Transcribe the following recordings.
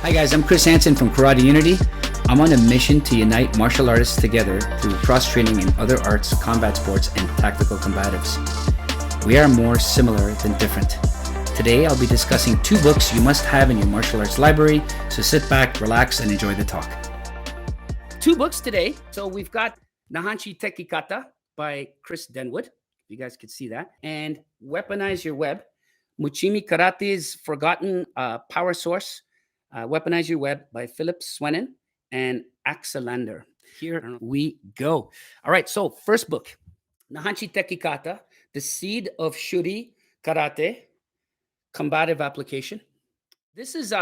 Hi guys, I'm Chris Hansen from Karate Unity. I'm on a mission to unite martial artists together through cross-training in other arts, combat sports, and tactical combatives. We are more similar than different. Today, I'll be discussing 2 books you must have in your martial arts library, so sit back, relax, and enjoy the talk. 2 books today. So we've got Naihanchi Tekki Kata by Chris Denwood. You guys can see that. And Weaponize Your Web, Muchimi Karate's Forgotten Power Source, Weaponize Your Web by Filip Swennen and Axelander. Here we go. All right, so first book, Naihanchi Tekki Kata, The Seed of Shuri Karate, Combative Application. This is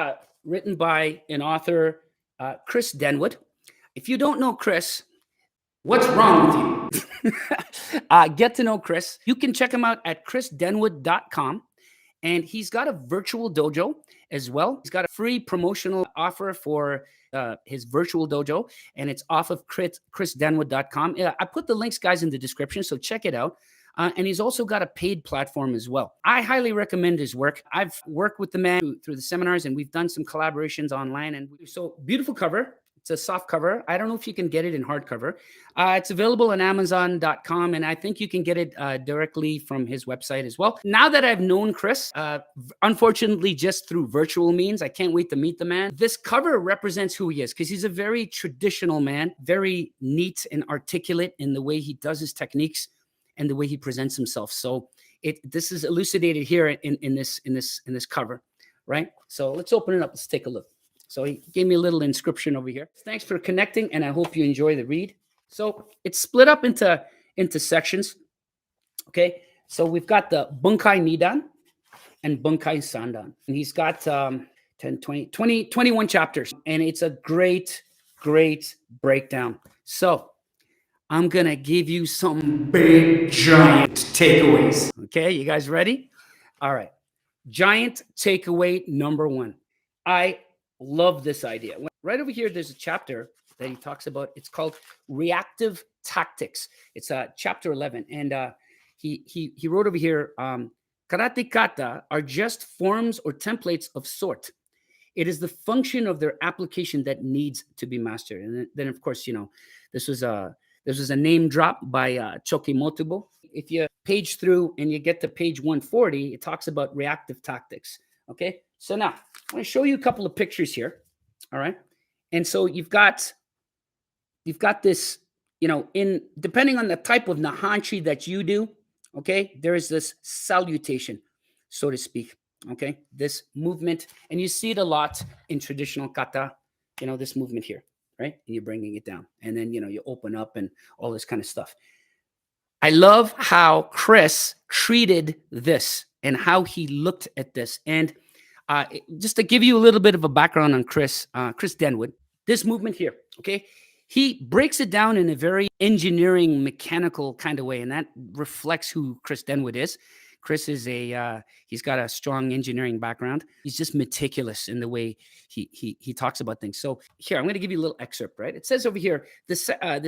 written by an author, Chris Denwood. If you don't know Chris, what's wrong with you? Get to know Chris. You can check him out at chrisdenwood.com. And he's got a virtual dojo as well. He's got a free promotional offer for his virtual dojo, and it's off of chrisdenwood.com. I put the links, guys, in the description, so check it out. And he's also got a paid platform as well. I highly recommend his work. I've worked with the man through the seminars, and we've done some collaborations online. And so beautiful cover. It's a soft cover. I don't know if you can get it in hardcover. It's available on Amazon.com, and I think you can get it directly from his website as well. Now that I've known Chris, unfortunately just through virtual means, I can't wait to meet the man. This cover represents who he is because he's a very traditional man, very neat and articulate in the way he does his techniques and the way he presents himself. So this is elucidated here in this cover, right? So let's open it up. Let's take a look. So he gave me a little inscription over here. Thanks for connecting, and I hope you enjoy the read. So it's split up into sections. Okay, so we've got the Bunkai Nidan and Bunkai Sandan. And he's got 10, 20, 21 chapters. And it's a great, great breakdown. So I'm going to give you some big, giant takeaways. Okay, you guys ready? All right. Giant takeaway number 1. I love this idea. Right over here, there's a chapter that he talks about. It's called Reactive Tactics. It's chapter 11. And he wrote over here, Karate Kata are just forms or templates of sort. It is the function of their application that needs to be mastered. And then, of course, you know, this was a name drop by Choki Motobo. If you page through and you get to page 140, it talks about reactive tactics. Okay, so now I'm going to show you a couple of pictures here. All right, and so you've got this, you know, in depending on the type of Naihanchi that you do. Okay, there is this salutation, so to speak. Okay, this movement, and you see it a lot in traditional kata. You know, this movement here, right? And you're bringing it down, and then you open up and all this kind of stuff. I love how Chris treated this and how he looked at this. And just to give you a little bit of a background on Chris Denwood, this movement here, okay, he breaks it down in a very engineering, mechanical kind of way, and that reflects who Chris Denwood is. Chris is he's got a strong engineering background. He's just meticulous in the way he talks about things. So here, I'm going to give you a little excerpt, right? It says over here, the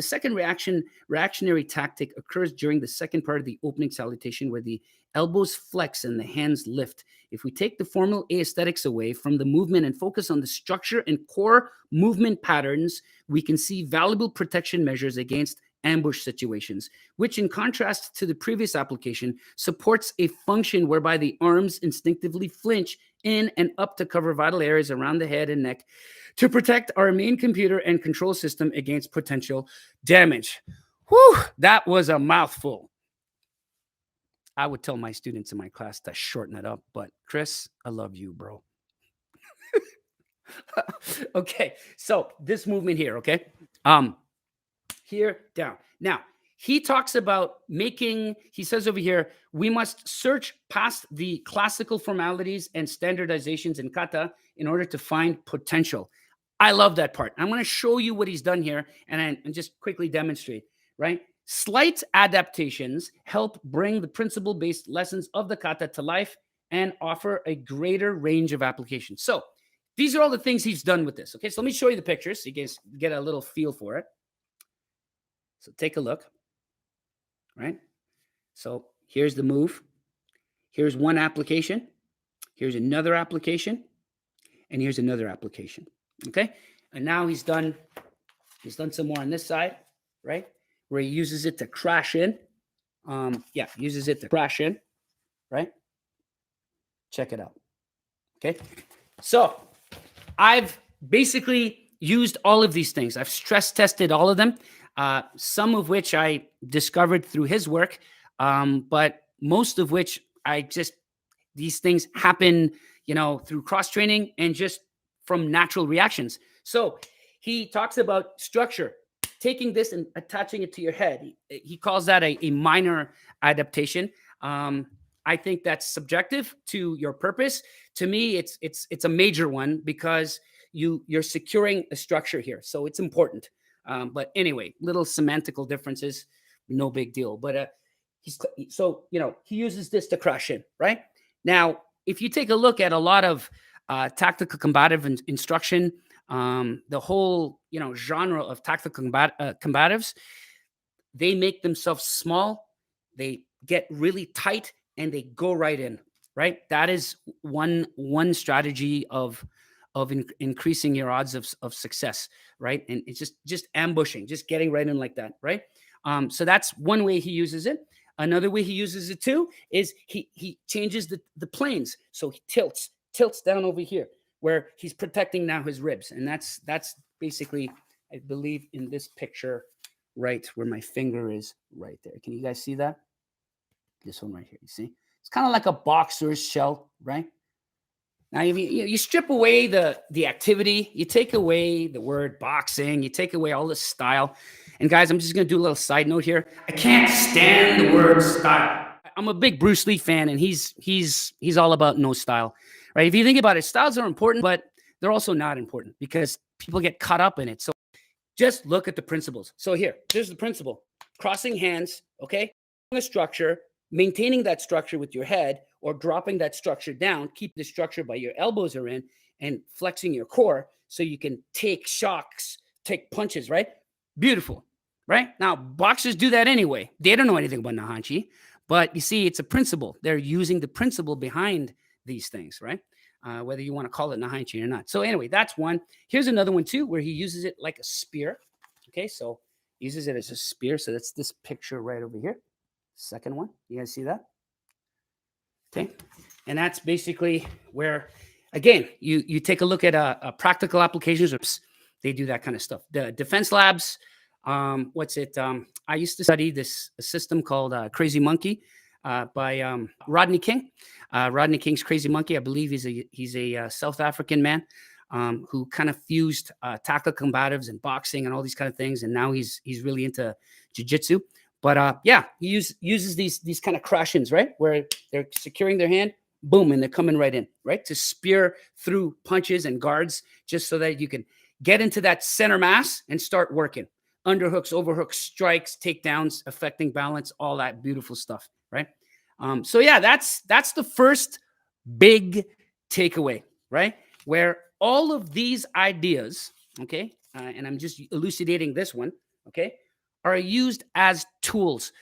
second reactionary tactic occurs during the second part of the opening salutation where the elbows flex and the hands lift. If we take the formal aesthetics away from the movement and focus on the structure and core movement patterns, we can see valuable protection measures against ambush situations, which in contrast to the previous application, supports a function whereby the arms instinctively flinch in and up to cover vital areas around the head and neck to protect our main computer and control system against potential damage. Whew, that was a mouthful. I would tell my students in my class to shorten it up, but Chris, I love you, bro. Okay, so this movement here, okay? Here, down. Now, he talks about he says over here, we must search past the classical formalities and standardizations in kata in order to find potential. I love that part. I'm going to show you what he's done here and just quickly demonstrate, right? Slight adaptations help bring the principle-based lessons of the kata to life and offer a greater range of applications. So these are all the things he's done with this. Okay, so let me show you the pictures so you guys get a little feel for it. So take a look, right? So here's the move. Here's one application. Here's another application. And here's another application. Okay. And now he's done some more on this side, right? Where he uses it to crash in. Uses it to crash in, right? Check it out. Okay. So I've basically used all of these things. I've stress tested all of them, some of which I discovered through his work, but most of which these things happen, through cross training and just from natural reactions. So he talks about structure, taking this and attaching it to your head. He calls that a minor adaptation. I think that's subjective to your purpose. To me, it's a major one because you're securing a structure here, so it's important. But anyway, little semantical differences, no big deal. But he uses this to crash in, right? Now, if you take a look at a lot of tactical combative instruction, the whole genre of tactical combatives, they make themselves small, they get really tight, and they go right in. Right, that is one strategy of increasing your odds of success. Right, and it's just ambushing, just getting right in like that. Right, so that's one way he uses it. Another way he uses it too is he changes the planes, so he tilts down over here where he's protecting now his ribs, and that's basically, I believe, in this picture right where my finger is right there. Can you guys see that? This one right here, you see? It's kind of like a boxer's shell, right? Now, if you strip away the activity, you take away the word boxing, you take away all the style. And guys, I'm just going to do a little side note here. I can't stand the word style. I'm a big Bruce Lee fan, and he's all about no style, right? If you think about it, styles are important, but they're also not important because people get caught up in it. So just look at the principles. So here's the principle: crossing hands, okay? A structure, maintaining that structure with your head, or dropping that structure down, keep the structure by your elbows are in, and flexing your core so you can take shocks, take punches, right? Beautiful, right? Now, boxers do that anyway. They don't know anything about Naihanchi, but you see, it's a principle. They're using the principle behind these things, right? Whether you want to call it Naihanchi or not. So anyway, that's one. Here's another one too, where he uses it like a spear. Okay, so uses it as a spear. So that's this picture right over here. Second one, you guys see that? Okay, and that's basically where, again, you take a look at practical applications. They do that kind of stuff. The defense labs, I used to study this system called Crazy Monkey by Rodney King. Rodney King's Crazy Monkey, I believe he's a South African man who kind of fused tactical combatives and boxing and all these kind of things, and now he's really into jiu-jitsu. But he uses these kind of crash-ins, right? Where they're securing their hand, boom, and they're coming right in, right? To spear through punches and guards, just so that you can get into that center mass and start working. Underhooks, overhooks, strikes, takedowns, affecting balance, all that beautiful stuff, right? So that's the first big takeaway, right? Where all of these ideas, okay, and I'm just elucidating this one, okay, are used as tools.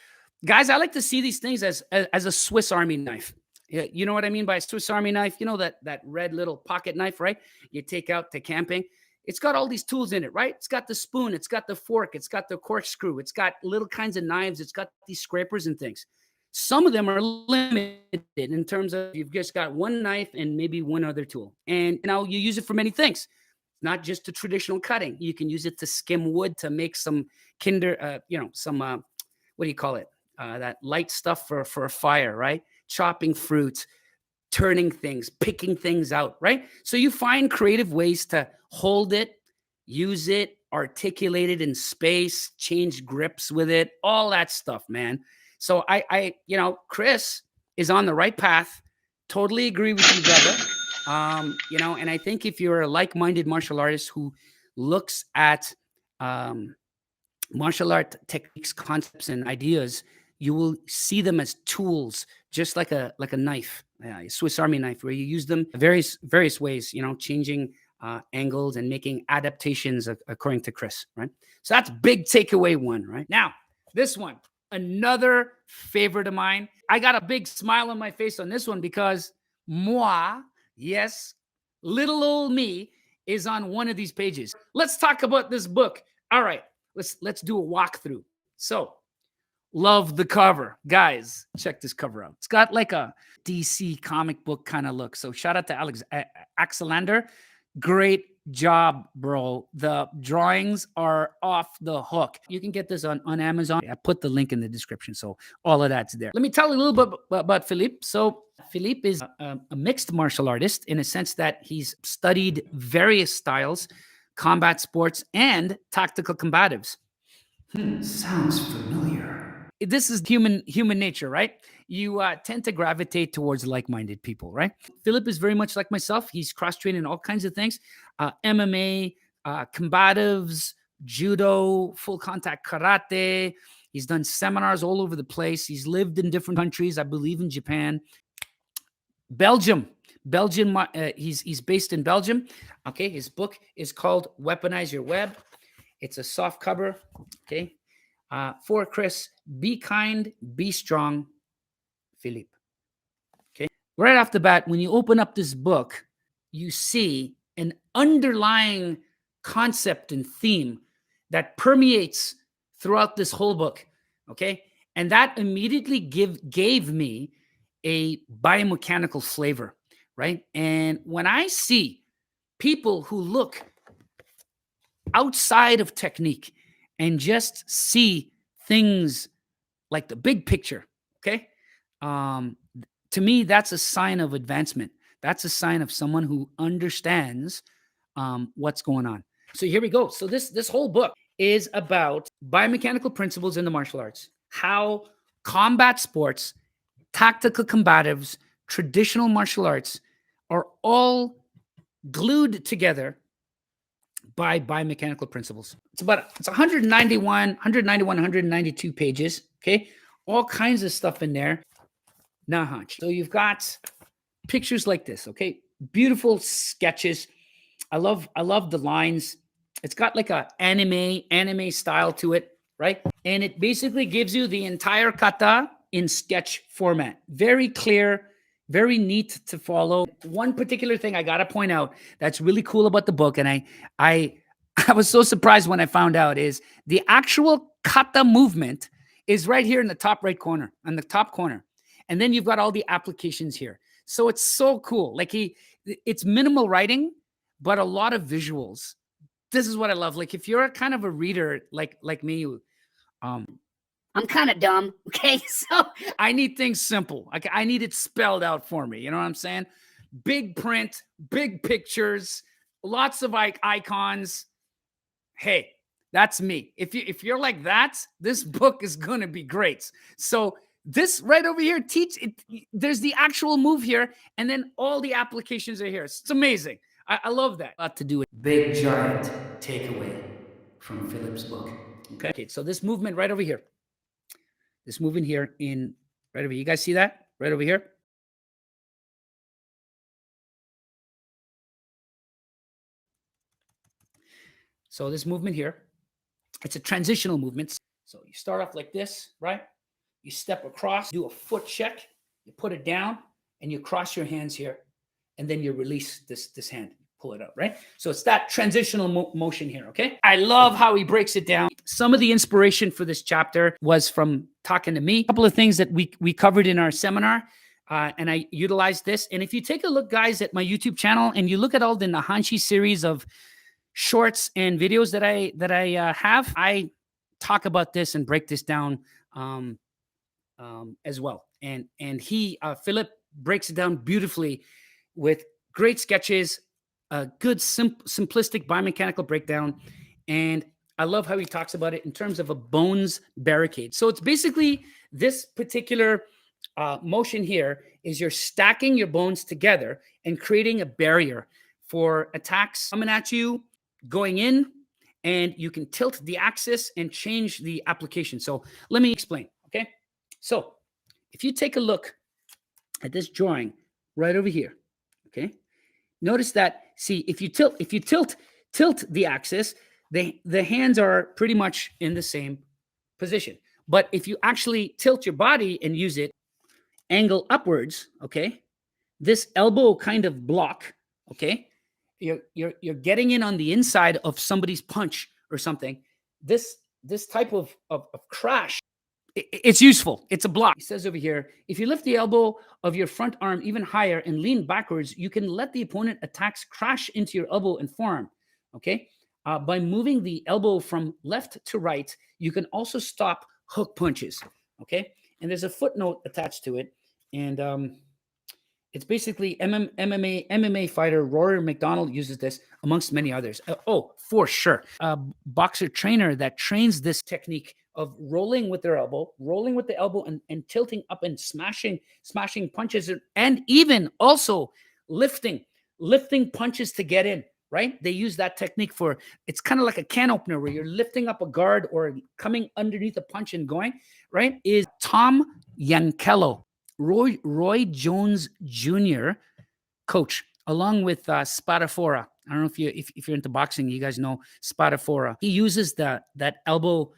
Guys, I like to see these things as a Swiss Army knife. You know what I mean by a Swiss Army knife? You know that red little pocket knife, right? You take out to camping. It's got all these tools in it, right? It's got the spoon, it's got the fork, it's got the corkscrew, it's got little kinds of knives, it's got these scrapers and things. Some of them are limited in terms of you've just got one knife and maybe one other tool. And now you use it for many things. Not just the traditional cutting. You can use it to skim wood to make some what do you call it? That light stuff for a fire, right? Chopping fruit, turning things, picking things out, right? So you find creative ways to hold it, use it, articulate it in space, change grips with it, all that stuff, man. So Chris is on the right path. Totally agree with you, brother. And I think if you're a like-minded martial artist who looks at martial art techniques, concepts, and ideas, you will see them as tools, just like a knife, a Swiss Army knife, where you use them various ways, changing angles and making adaptations according to Chris, right? So that's big takeaway one, right? Now, this one, another favorite of mine. I got a big smile on my face on this one because moi, yes, Little old me is on one of these pages. Let's talk about this book. All right, let's do a walkthrough. So, love the cover. Guys, check this cover out. It's got like a DC comic book kind of look. So shout out to Axelander. Great job, bro. The drawings are off the hook. You can get this on Amazon. I put the link in the description, so all of that's there. Let me tell you a little bit about Filip. So Filip is a mixed martial artist in a sense that he's studied various styles, combat sports, and tactical combatives. Sounds familiar. This is human nature, right? You tend to gravitate towards like-minded people, right? Filip is very much like myself. He's cross-trained in all kinds of things, MMA, combatives, judo, full contact karate. He's done seminars all over the place. He's lived in different countries, I believe in Japan, Belgium. He's based in Belgium. Okay, his book is called Weaponize Your Web. It's a soft cover. Okay. For Chris, be kind, be strong, Filip. Okay. Right off the bat, when you open up this book, you see an underlying concept and theme that permeates throughout this whole book. Okay. And that immediately gave me a biomechanical flavor, right? And when I see people who look outside of technique and just see things like the big picture, okay? To me, that's a sign of advancement. That's a sign of someone who understands what's going on. So here we go. So this whole book is about biomechanical principles in the martial arts, how combat sports, tactical combatives, traditional martial arts are all glued together by biomechanical principles. It's 192 pages, okay? All kinds of stuff in there. Naihanchi. So you've got pictures like this, okay? Beautiful sketches. I love the lines. It's got like a anime style to it, right? And it basically gives you the entire kata in sketch format. Very clear, very neat to follow. One particular thing I got to point out that's really cool about the book, and I was so surprised when I found out, is the actual kata movement is right here in the top right corner, on the top corner. And then you've got all the applications here. So it's so cool. Like it's minimal writing, but a lot of visuals. This is what I love. Like if you're a kind of a reader like me, I'm kind of dumb, okay? So I need things simple. Like I need it spelled out for me. You know what I'm saying? Big print, big pictures, lots of icons. Hey, that's me. If you're like that, this book is going to be great. So this right over here, there's the actual move here, and then all the applications are here. It's amazing. I love that. A lot to do with big giant takeaway from Filip's book. Okay, so this movement right over here. This movement here right over here. You guys see that? Right over here? So this movement here, it's a transitional movement. So you start off like this, right? You step across, do a foot check, you put it down, and you cross your hands here, and then you release this hand, pull it out, right? So it's that transitional motion here, okay? I love how he breaks it down. Some of the inspiration for this chapter was from talking to me. A couple of things that we covered in our seminar, and I utilized this. And if you take a look, guys, at my YouTube channel, and you look at all the Naihanchi series of shorts and videos that I have, I talk about this and break this down as well. And Filip breaks it down beautifully with great sketches, a good simplistic biomechanical breakdown. And I love how he talks about it in terms of a bones barricade. So it's basically this particular motion here is you're stacking your bones together and creating a barrier for attacks coming at you, going in, and you can tilt the axis and change the application. So let me explain, okay? So if you take a look at this drawing right over here, okay? Notice that, see, if you tilt the axis, the hands are pretty much in the same position. But if you actually tilt your body and use it angle upwards, okay, this elbow kind of block, okay, you're getting in on the inside of somebody's punch or something. This type of crash, it's useful. It's a block. He says over here, if you lift the elbow of your front arm even higher and lean backwards, you can let the opponent attacks crash into your elbow and forearm. Okay. By moving the elbow from left to right, you can also stop hook punches. Okay. And there's a footnote attached to it. And it's basically MMA fighter Rory McDonald uses this amongst many others. For sure. A boxer trainer that trains this technique of rolling with their elbow, rolling with the elbow and tilting up and smashing punches, and even also lifting punches to get in, right? They use that technique for, it's kind of like a can opener where you're lifting up a guard or coming underneath a punch and going, right? Is Tom Yankello, Roy Jones Jr. coach, along with Spadafora. I don't know if you're into boxing, you guys know Spadafora. He uses that elbow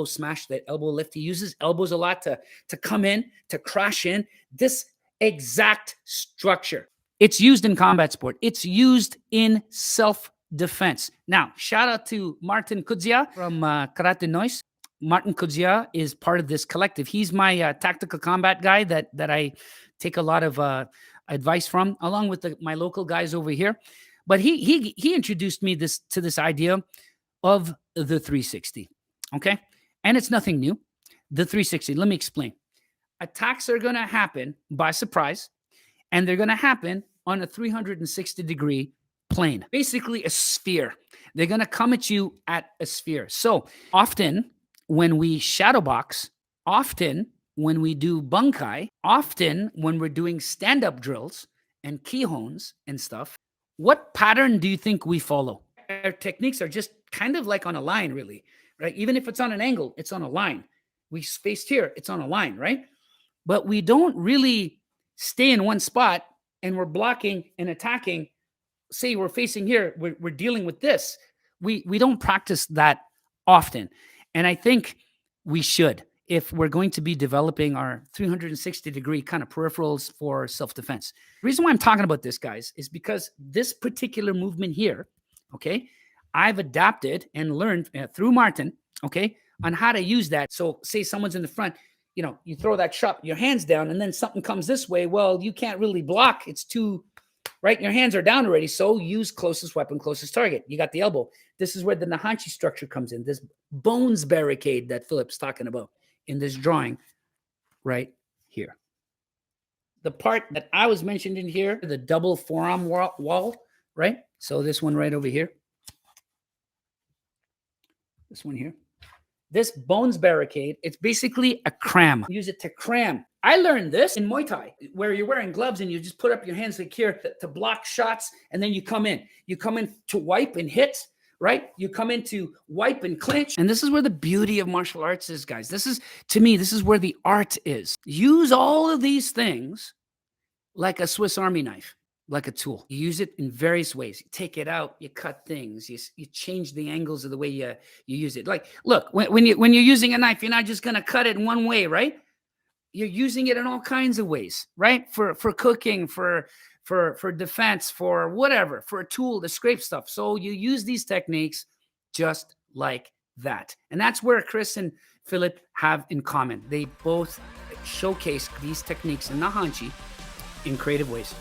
smash, that elbow lift. He uses elbows a lot to come in, to crash in. This exact structure. It's used in combat sport. It's used in self-defense. Now, shout out to Martin Kudzia from Karate Noise. Martin Kudzia is part of this collective. He's my tactical combat guy that I take a lot of advice from, along with my local guys over here. But he introduced me to this idea of the 360. Okay, and it's nothing new. The 360. Let me explain. Attacks are going to happen by surprise, and they're going to happen on a 360-degree plane, basically a sphere. They're going to come at you at a sphere. So often when we shadow box, often when we do bunkai, often when we're doing stand-up drills and Kihons and stuff, what pattern do you think we follow? Our techniques are just kind of like on a line, really, right? Even if it's on an angle, it's on a line. We spaced here, it's on a line, right? But we don't really stay in one spot and we're blocking and attacking. Say we're facing here, we're dealing with this. We don't practice that often. And I think we should, if we're going to be developing our 360-degree kind of peripherals for self-defense. The reason why I'm talking about this, guys, is because this particular movement here, okay, I've adapted and learned through Martin, okay, on how to use that. So say someone's in the front, you know, you throw that shot, your hands down, and then something comes this way. Well, you can't really block. It's too, right? Your hands are down already. So use closest weapon, closest target. You got the elbow. This is where the Naihanchi structure comes in. This bones barricade that Filip's talking about in this drawing right here. The part that I was mentioned in here, the double forearm wall, right? So this one right over here. This one here. This bones barricade, it's basically a cram. Use it to cram. I learned this in Muay Thai, where you're wearing gloves and you just put up your hands like here to block shots, and then you come in. You come in to wipe and hit, right? You come in to wipe and clinch. And this is where the beauty of martial arts is, guys. This is, to me, this is where the art is. Use all of these things like a Swiss Army knife, like a tool. You use it in various ways. You take it out, you cut things, you change the angles of the way you use it. Like, look, when you're using a knife, you're not just gonna cut it in one way, right? You're using it in all kinds of ways, right? For cooking, for defense, for whatever, for a tool to scrape stuff. So you use these techniques just like that. And that's where Chris and Filip have in common. They both showcase these techniques in Naihanchi in creative ways.